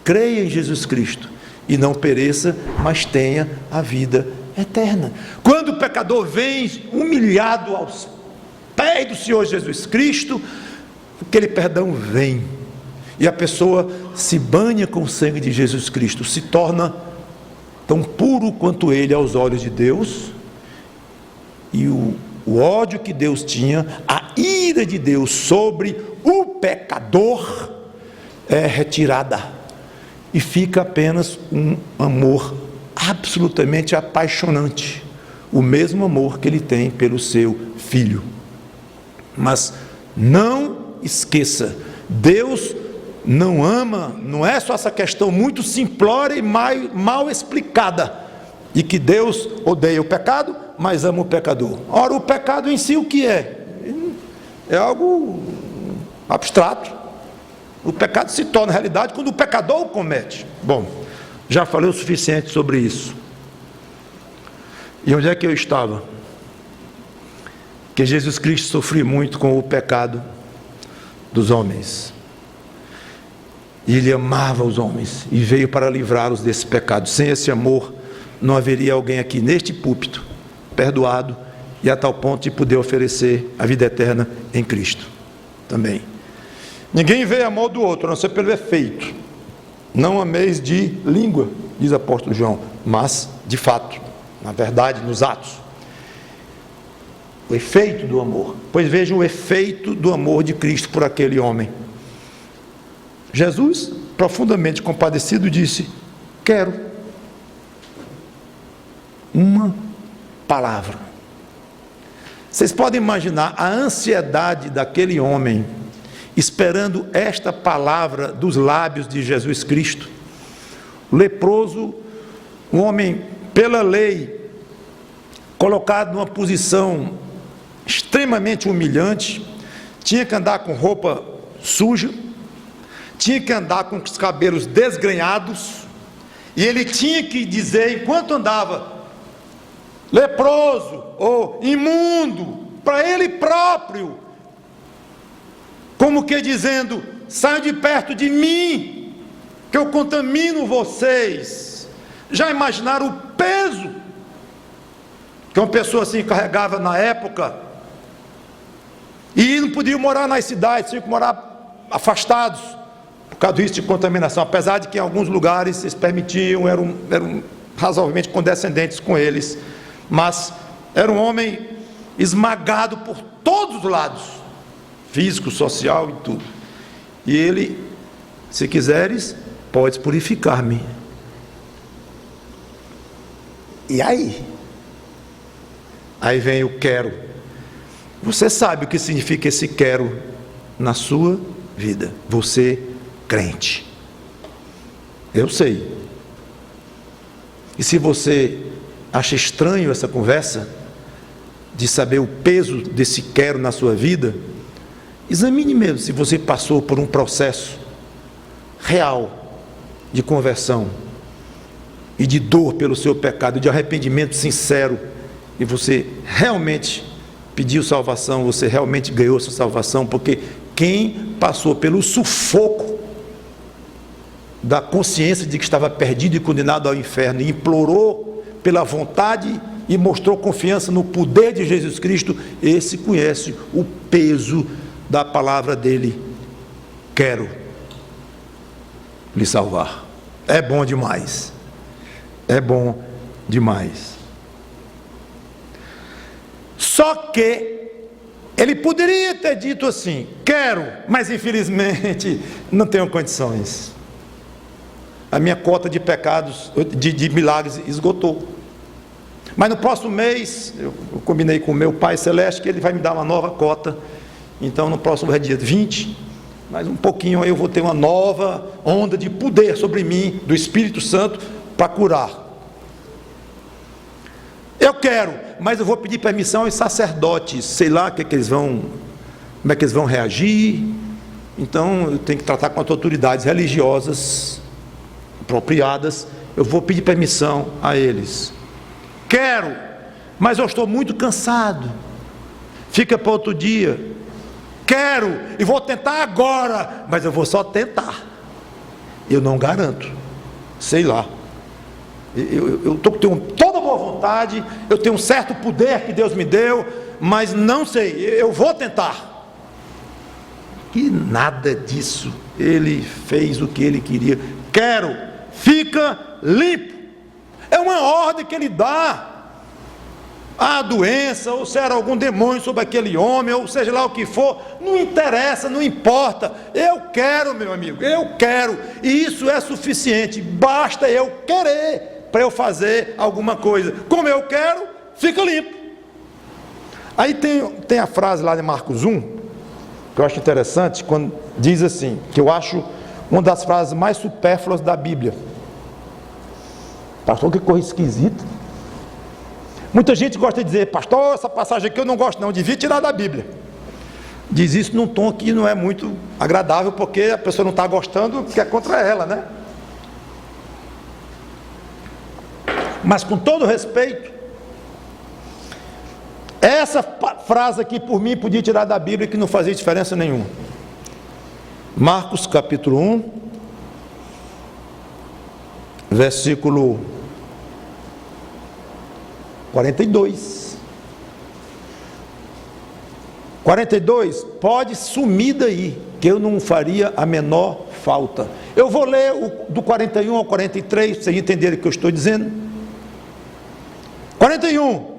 creia em Jesus Cristo e não pereça, mas tenha a vida eterna. Quando o pecador vem humilhado aos pés do Senhor Jesus Cristo, aquele perdão vem, e a pessoa se banha com o sangue de Jesus Cristo, se torna tão puro quanto ele aos olhos de Deus, E o ódio que Deus tinha, a ira de Deus sobre o pecador é retirada. E fica apenas um amor absolutamente apaixonante. O mesmo amor que ele tem pelo seu filho. Mas não esqueça, Deus não ama, não é só essa questão muito simplória e mal explicada, de que Deus odeia o pecado, mas ama o pecador. Ora, o pecado em si o que é? É algo abstrato. O pecado se torna realidade quando o pecador o comete. Bom, já falei o suficiente sobre isso. E onde é que eu estava? Que Jesus Cristo sofreu muito com o pecado dos homens. E Ele amava os homens e veio para livrá-los desse pecado. Sem esse amor, não haveria alguém aqui neste púlpito perdoado e a tal ponto de poder oferecer a vida eterna em Cristo também. Ninguém vê amor do outro, a não ser pelo efeito. Não ameis de língua, diz o apóstolo João, mas de fato, na verdade, nos atos. O efeito do amor. Pois veja o efeito do amor de Cristo por aquele homem. Jesus, profundamente compadecido, disse: quero uma palavra. Vocês podem imaginar a ansiedade daquele homem esperando esta palavra dos lábios de Jesus Cristo. O leproso, um homem pela lei, colocado numa posição extremamente humilhante, tinha que andar com roupa suja, tinha que andar com os cabelos desgrenhados, e ele tinha que dizer, enquanto andava, leproso ou imundo, para ele próprio, como que dizendo: saiam de perto de mim, que eu contamino vocês. Já imaginaram o peso que uma pessoa assim carregava na época? E não podiam morar nas cidades, tinham que morar afastados por causa do risco de contaminação, apesar de que em alguns lugares eles permitiam, eram razoavelmente condescendentes com eles, mas era um homem esmagado por todos os lados, físico, social e tudo. E ele: se quiseres, podes purificar-me. E aí vem o quero. Você sabe o que significa esse quero na sua vida, você crente. Eu sei. E se você acha estranho essa conversa, de saber o peso desse quero na sua vida, examine mesmo se você passou por um processo real de conversão e de dor pelo seu pecado, de arrependimento sincero, e você realmente pediu salvação, você realmente ganhou sua salvação, porque quem passou pelo sufoco da consciência de que estava perdido e condenado ao inferno, e implorou pela vontade e mostrou confiança no poder de Jesus Cristo, esse conhece o peso da palavra dele: quero lhe salvar. É bom demais, é bom demais. Só que ele poderia ter dito assim: quero, mas infelizmente não tenho condições, a minha cota de pecados, de milagres esgotou. Mas no próximo mês, eu combinei com o meu Pai Celeste que Ele vai me dar uma nova cota. Então no próximo dia 20, mais um pouquinho aí, eu vou ter uma nova onda de poder sobre mim, do Espírito Santo, para curar. Eu quero, mas eu vou pedir permissão aos sacerdotes, sei lá como é que eles vão reagir. Então eu tenho que tratar com as autoridades religiosas apropriadas. Eu vou pedir permissão a eles. Quero, mas eu estou muito cansado, fica para outro dia. Quero, e vou tentar agora, mas eu vou só tentar, eu não garanto, sei lá. Eu tenho toda boa vontade, eu tenho um certo poder que Deus me deu, mas não sei, eu vou tentar. E nada disso. Ele fez o que ele queria. Quero, fica limpo. É uma ordem que ele dá. a doença, ou se era algum demônio sobre aquele homem, ou seja lá o que for, não interessa, não importa. Eu quero, meu amigo, eu quero, e isso é suficiente. Basta eu querer para eu fazer alguma coisa. Como eu quero, fica limpo. Aí tem a frase lá de Marcos 1, que eu acho interessante, quando diz assim, que eu acho uma das frases mais supérfluas da Bíblia. Pastor, que coisa esquisita. Muita gente gosta de dizer, pastor, essa passagem aqui eu não gosto não, devia tirar da Bíblia. Diz isso num tom que não é muito agradável, porque a pessoa não está gostando, que é contra ela, né? Mas com todo respeito, essa frase aqui por mim podia tirar da Bíblia, que não fazia diferença nenhuma. Marcos capítulo 1, versículo 42. 42, pode sumir daí, que eu não faria a menor falta. Eu vou ler do 41 ao 43, para vocês entenderem o que eu estou dizendo. 41.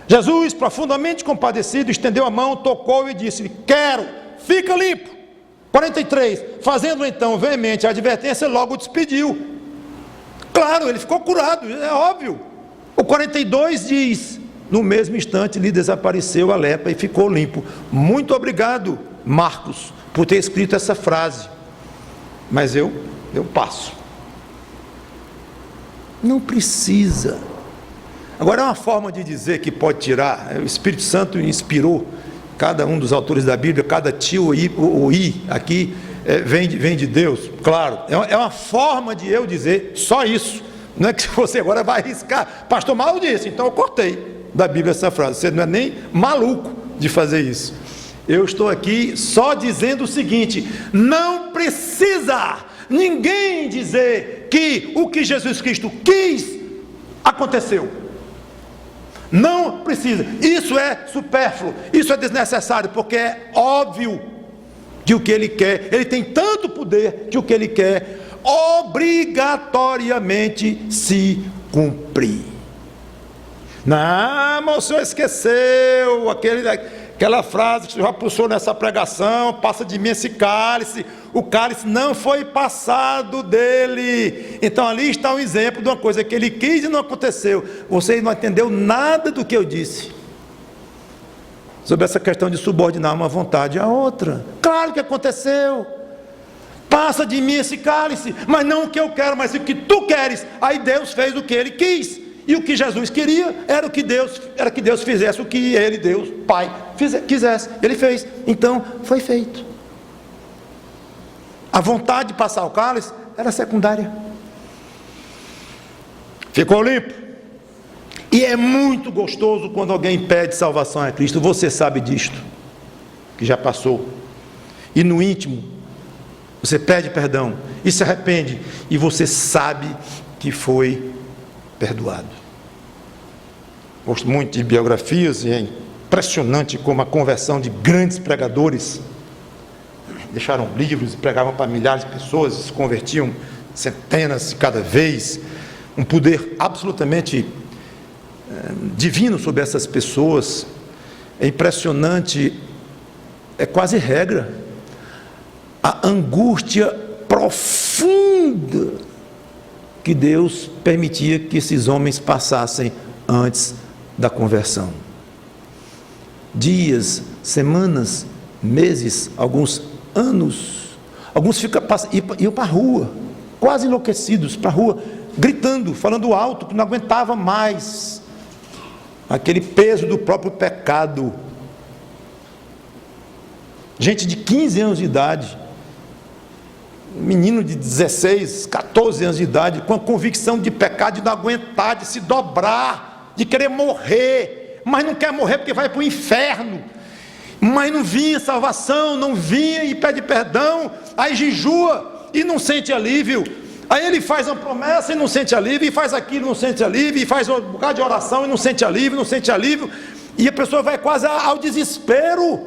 Jesus, profundamente compadecido, estendeu a mão, tocou e disse: quero, fica limpo. 43, fazendo então veemente a advertência, logo o despediu. Claro, ele ficou curado, é óbvio. O 42 diz: no mesmo instante lhe desapareceu a lepra e ficou limpo. Muito obrigado, Marcos, por ter escrito essa frase, mas eu passo. Não precisa. Agora, é uma forma de dizer que pode tirar. O Espírito Santo inspirou cada um dos autores da Bíblia, cada tio o i aqui vem de Deus, claro. É uma forma de eu dizer só isso. Não é que você agora vai arriscar. Pastor Mauro disse, então eu cortei da Bíblia essa frase. Você não é nem maluco de fazer isso. Eu estou aqui só dizendo o seguinte: não precisa ninguém dizer que o que Jesus Cristo quis aconteceu. Não precisa. Isso é supérfluo, isso é desnecessário, porque é óbvio que o que ele quer, ele tem tanto poder que o que ele quer obrigatoriamente se cumprir. Não, mas o senhor esqueceu aquela frase que o senhor já puxou nessa pregação: passa de mim esse cálice. O cálice não foi passado dele. Então ali está um exemplo de uma coisa que ele quis e não aconteceu. Você não entendeu nada do que eu disse sobre essa questão de subordinar uma vontade à outra. Claro que aconteceu. Passa de mim esse cálice, mas não o que eu quero, mas o que tu queres. Aí Deus fez o que ele quis, e o que Jesus queria era que Deus fizesse o que ele, Deus, Pai, quisesse. Ele fez, então foi feito. A vontade de passar o cálice era secundária. Ficou limpo. E é muito gostoso quando alguém pede salvação a Cristo. Você sabe disto, que já passou. E no íntimo você pede perdão e se arrepende, e você sabe que foi perdoado. Gosto muito de biografias, e é impressionante como a conversão de grandes pregadores deixaram livros e pregavam para milhares de pessoas, se convertiam centenas de cada vez. Um poder absolutamente divino sobre essas pessoas. É impressionante, é quase regra, a angústia profunda que Deus permitia que esses homens passassem antes da conversão. Dias, semanas, meses, alguns anos. Alguns iam para a rua, quase enlouquecidos, para a rua, gritando, falando alto, que não aguentava mais aquele peso do próprio pecado. Gente de 15 anos de idade, menino de 16, 14 anos de idade, com a convicção de pecado, de não aguentar, de se dobrar, de querer morrer, mas não quer morrer porque vai para o inferno. Mas não vinha salvação, não vinha e pede perdão, aí jejua e não sente alívio. Aí ele faz uma promessa e não sente alívio, e faz aquilo e não sente alívio, e faz um bocado de oração e não sente alívio, e a pessoa vai quase ao desespero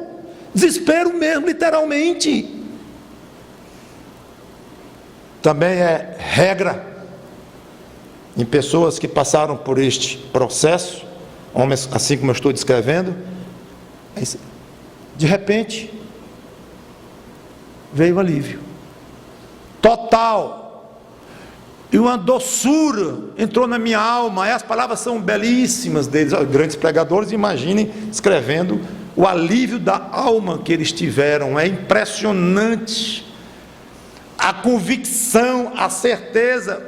mesmo, literalmente. Também é regra em pessoas que passaram por este processo, homens assim como eu estou descrevendo. De repente, veio um alívio total, e uma doçura entrou na minha alma. E as palavras são belíssimas deles, grandes pregadores, imaginem escrevendo o alívio da alma que eles tiveram. É impressionante a convicção, a certeza.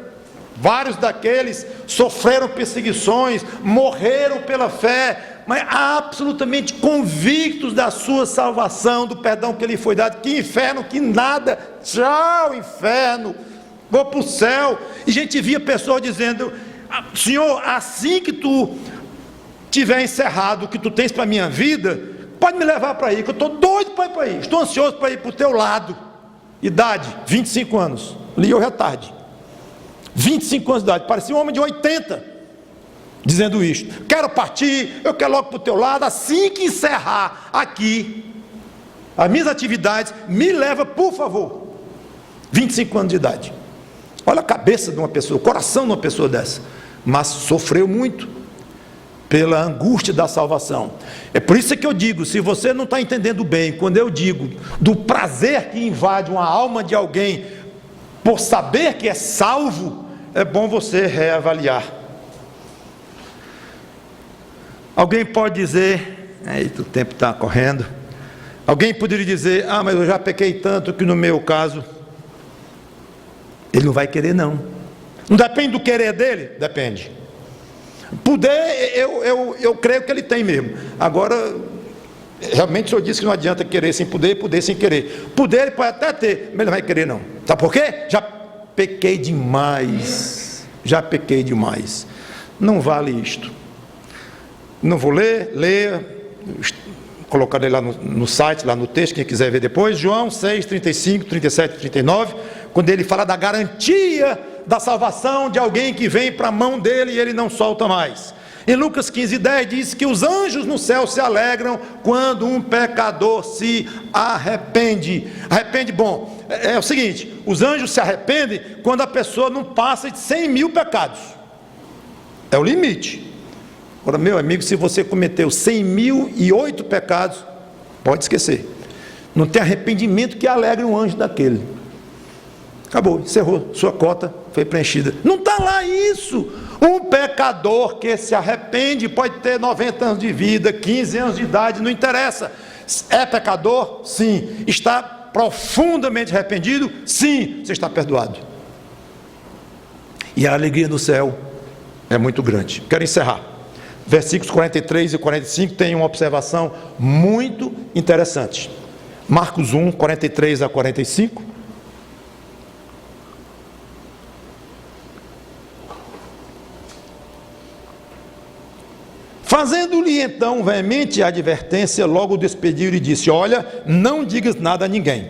Vários daqueles sofreram perseguições, morreram pela fé, mas absolutamente convictos da sua salvação, do perdão que lhe foi dado. Que inferno, que nada, tchau inferno, vou para o céu. E a gente via pessoas dizendo: Senhor, assim que tu tiver encerrado o que tu tens para a minha vida, pode me levar para aí, que eu estou doido para ir para aí, estou ansioso para ir para o teu lado. Idade, 25 anos, li hoje à tarde, 25 anos de idade, parecia um homem de 80, dizendo isto: quero partir, eu quero logo para o teu lado, assim que encerrar aqui as minhas atividades, me leva por favor. 25 anos de idade, olha a cabeça de uma pessoa, o coração de uma pessoa dessa, mas sofreu muito pela angústia da salvação. É por isso que eu digo, se você não está entendendo bem, quando eu digo do prazer que invade uma alma de alguém, por saber que é salvo, é bom você reavaliar. Alguém pode dizer, o tempo está correndo, alguém poderia dizer: mas eu já pequei tanto que no meu caso, ele não vai querer não. Não depende do querer dele? Depende. Poder, eu creio que ele tem mesmo. Agora, realmente o senhor disse que não adianta querer sem poder, poder sem querer. Poder ele pode até ter, mas ele não vai querer não. Sabe por quê? Já pequei demais. Não vale isto. Não vou ler, leia, colocarei lá no site, lá no texto, quem quiser ver depois, João 6, 35, 37 e 39, quando ele fala da garantia da salvação de alguém que vem para a mão dele e ele não solta mais. Em Lucas 15, 10 diz que os anjos no céu se alegram quando um pecador se arrepende. Bom, é o seguinte: os anjos se arrependem quando a pessoa não passa de 100 mil pecados, é o limite. Agora, meu amigo, se você cometeu 100.008 pecados, pode esquecer, não tem arrependimento que alegre um anjo daquele. Acabou, encerrou, sua cota foi preenchida. Não está lá isso. Um pecador que se arrepende pode ter 90 anos de vida, 15 anos de idade, não interessa. É pecador? Sim. Está profundamente arrependido? Sim. Você está perdoado. E a alegria do céu é muito grande. Quero encerrar. Versículos 43 e 45 tem uma observação muito interessante. Marcos 1, 43 a 45. Fazendo-lhe então veemente a advertência, logo o despediu e disse: olha, não digas nada a ninguém,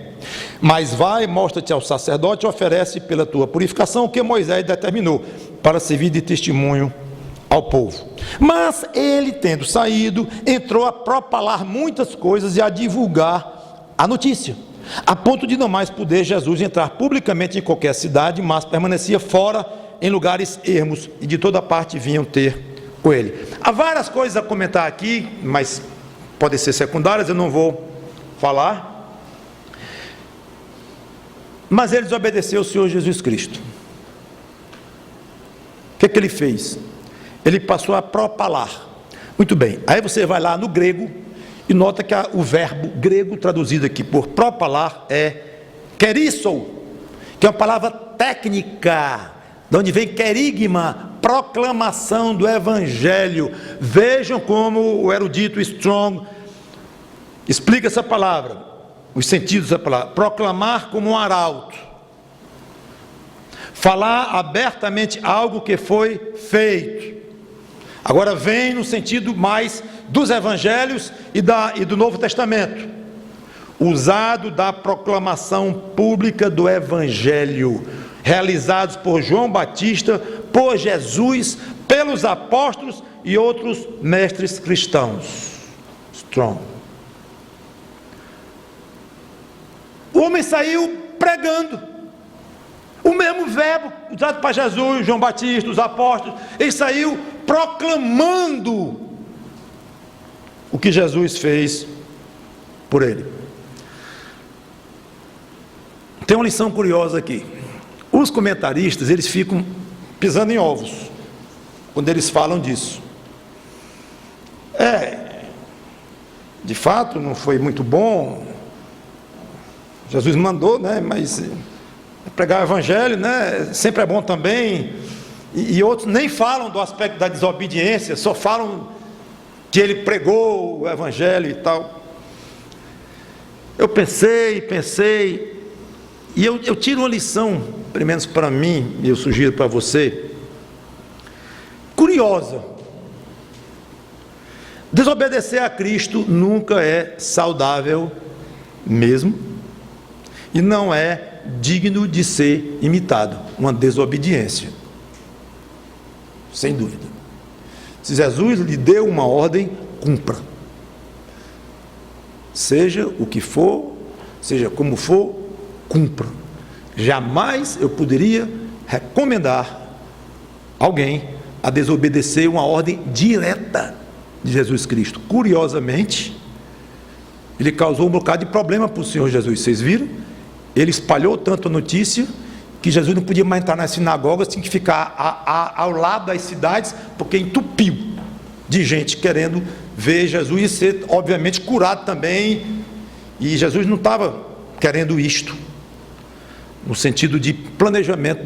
mas vai, mostra-te ao sacerdote e oferece pela tua purificação o que Moisés determinou, para servir de testemunho ao povo. Mas ele, tendo saído, entrou a propalar muitas coisas e a divulgar a notícia, a ponto de não mais poder Jesus entrar publicamente em qualquer cidade, mas permanecia fora em lugares ermos, e de toda parte vinham ter com ele. Há várias coisas a comentar aqui, mas podem ser secundárias, eu não vou falar. Mas ele desobedeceu o Senhor Jesus Cristo. O que ele fez? Ele passou a propalar. Muito bem, aí você vai lá no grego e nota que o verbo grego traduzido aqui por propalar é kerisou, que é uma palavra técnica, de onde vem querigma, proclamação do Evangelho. Vejam como o erudito Strong explica essa palavra, os sentidos dessa palavra: proclamar como um arauto, falar abertamente algo que foi feito. Agora vem no sentido mais dos Evangelhos e do Novo Testamento, usado da proclamação pública do Evangelho, realizados por João Batista, por Jesus, pelos apóstolos e outros mestres cristãos. Strong. O homem saiu pregando o mesmo verbo usado para Jesus, João Batista, os apóstolos. Ele saiu proclamando o que Jesus fez por ele. Tem uma lição curiosa aqui. Os comentaristas, eles ficam pisando em ovos quando eles falam disso. De fato, não foi muito bom. Jesus mandou, né? Mas pregar o evangelho, né? Sempre é bom também. E outros nem falam do aspecto da desobediência, só falam que ele pregou o evangelho e tal. Eu pensei, e eu tiro uma lição, pelo menos para mim, e eu sugiro para você, curiosa. Desobedecer a Cristo nunca é saudável mesmo, e não é digno de ser imitado, uma desobediência, sem dúvida. Se Jesus lhe deu uma ordem, cumpra, seja o que for, seja como for, cumpra. Jamais eu poderia recomendar alguém a desobedecer uma ordem direta de Jesus Cristo. Curiosamente, ele causou um bocado de problema para o Senhor Jesus. Vocês viram? Ele espalhou tanto a notícia que Jesus não podia mais entrar nas sinagogas, tinha que ficar ao lado das cidades, porque entupiu de gente querendo ver Jesus e ser, obviamente, curado também. E Jesus não estava querendo isto, no sentido de planejamento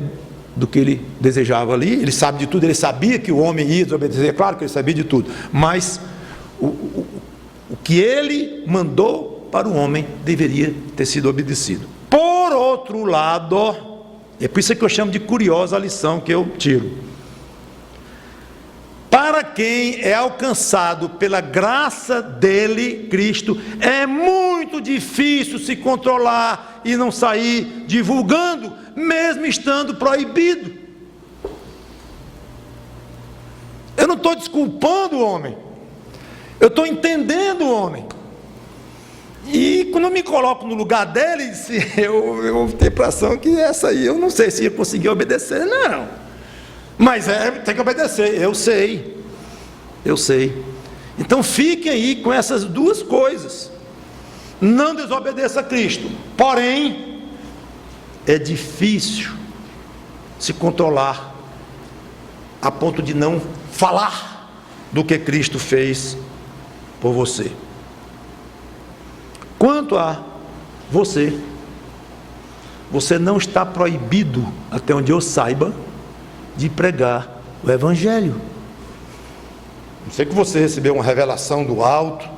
do que ele desejava ali. Ele sabe de tudo, ele sabia que o homem ia desobedecer, claro que ele sabia de tudo, mas o que ele mandou para o homem deveria ter sido obedecido. Por outro lado, é por isso que eu chamo de curiosa a lição que eu tiro. Para quem é alcançado pela graça dele, Cristo, é muito difícil se controlar e não sair divulgando, mesmo estando proibido. Eu não estou desculpando o homem, eu estou entendendo o homem. E quando eu me coloco no lugar dele, eu tenho a impressão que essa aí, eu não sei se ia conseguir obedecer, não. Mas tem que obedecer, eu sei. Então fiquem aí com essas duas coisas. Não desobedeça a Cristo. Porém, é difícil se controlar a ponto de não falar do que Cristo fez por você. Quanto a você, você não está proibido, até onde eu saiba, de pregar o evangelho. Não sei que você recebeu uma revelação do alto,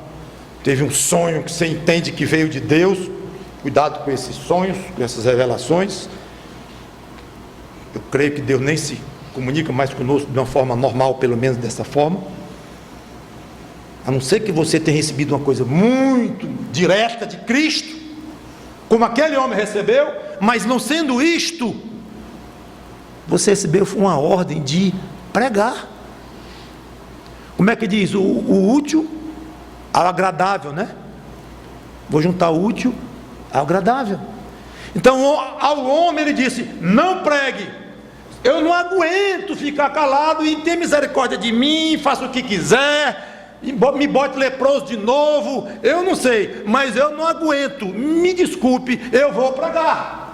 teve um sonho que você entende que veio de Deus. Cuidado com esses sonhos, com essas revelações. Eu creio que Deus nem se comunica mais conosco de uma forma normal, pelo menos dessa forma. A não ser que você tenha recebido uma coisa muito direta de Cristo, como aquele homem recebeu, mas não sendo isto, você recebeu uma ordem de pregar. Como é que diz? O útil ao agradável, né? Vou juntar o útil ao agradável. Então ao homem ele disse: não pregue, eu não aguento ficar calado, e tenha misericórdia de mim, faça o que quiser, me bote leproso de novo, eu não sei, mas eu não aguento, me desculpe, eu vou pregar.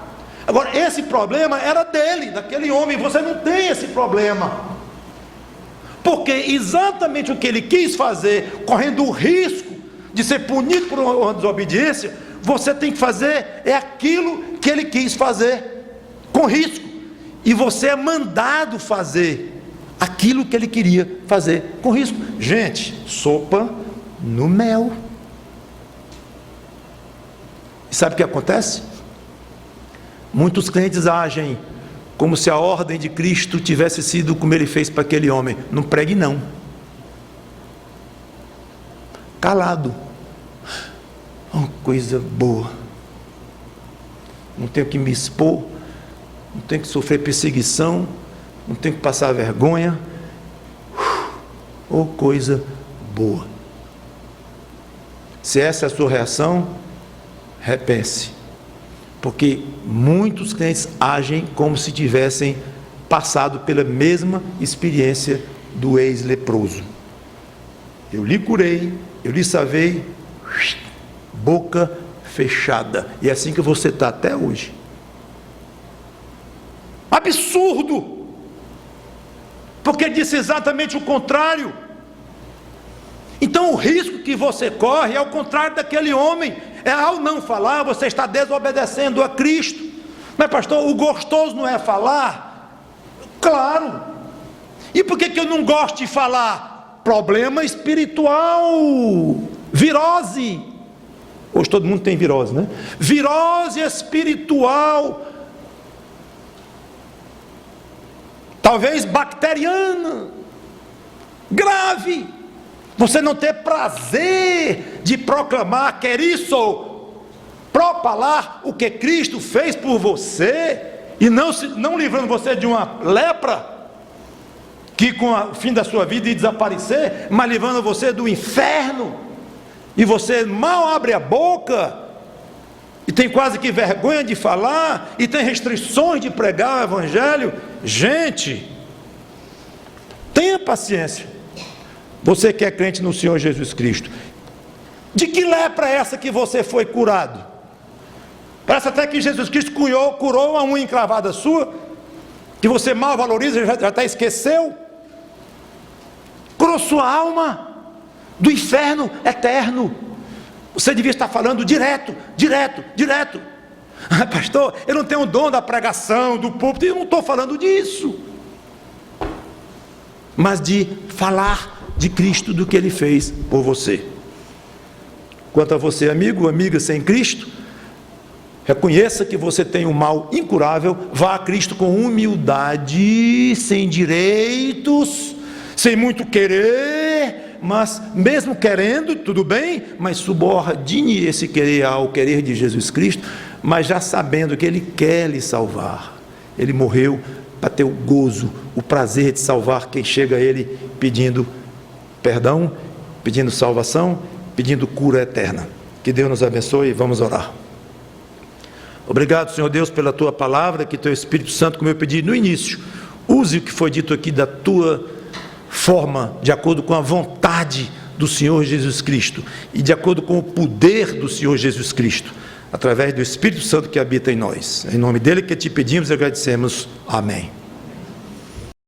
Agora, esse problema era dele, daquele homem. Você não tem esse problema, porque exatamente o que ele quis fazer, correndo o risco de ser punido por uma desobediência, você tem que fazer é aquilo que ele quis fazer, com risco, e você é mandado fazer aquilo que ele queria fazer, com risco. Gente, sopa no mel. E sabe o que acontece? Muitos crentes agem como se a ordem de Cristo tivesse sido como ele fez para aquele homem: não pregue não. Calado. Uma coisa boa. Não tenho que me expor, não tenho que sofrer perseguição, não tenho que passar vergonha. Oh, coisa boa. Se essa é a sua reação, repense, porque muitos crentes agem como se tivessem passado pela mesma experiência do ex-leproso. Eu lhe curei, eu lhe salvei, boca fechada. E é assim que você está até hoje. Absurdo! Porque disse exatamente o contrário. Então o risco que você corre é o contrário daquele homem. É ao não falar, você está desobedecendo a Cristo. Mas pastor, o gostoso não é falar? Claro. E por que eu não gosto de falar? Problema espiritual, virose. Hoje todo mundo tem virose, né? Virose espiritual, talvez bacteriana, grave. Você não ter prazer de proclamar, propalar o que Cristo fez por você, e não livrando você de uma lepra, que com o fim da sua vida ia desaparecer, mas livrando você do inferno, e você mal abre a boca, e tem quase que vergonha de falar, e tem restrições de pregar o Evangelho. Gente, tenha paciência. Você que é crente no Senhor Jesus Cristo, de que lepra é essa que você foi curado? Parece até que Jesus Cristo curou a unha encravada sua, que você mal valoriza, já até esqueceu. Curou sua alma do inferno eterno. Você devia estar falando direto. Pastor, eu não tenho o dom da pregação, do púlpito, eu não estou falando disso, mas de falar de Cristo, do que Ele fez por você. Quanto a você, amigo, amiga sem Cristo, reconheça que você tem um mal incurável, vá a Cristo com humildade, sem direitos, sem muito querer, mas mesmo querendo, tudo bem, mas subordine esse querer ao querer de Jesus Cristo, mas já sabendo que Ele quer lhe salvar. Ele morreu para ter o gozo, o prazer de salvar quem chega a Ele pedindo perdão, pedindo salvação, pedindo cura eterna. Que Deus nos abençoe e vamos orar. Obrigado, Senhor Deus, pela Tua palavra, que Teu Espírito Santo, como eu pedi no início, use o que foi dito aqui da Tua forma, de acordo com a vontade do Senhor Jesus Cristo, e de acordo com o poder do Senhor Jesus Cristo, através do Espírito Santo que habita em nós. Em nome dEle que te pedimos e agradecemos. Amém.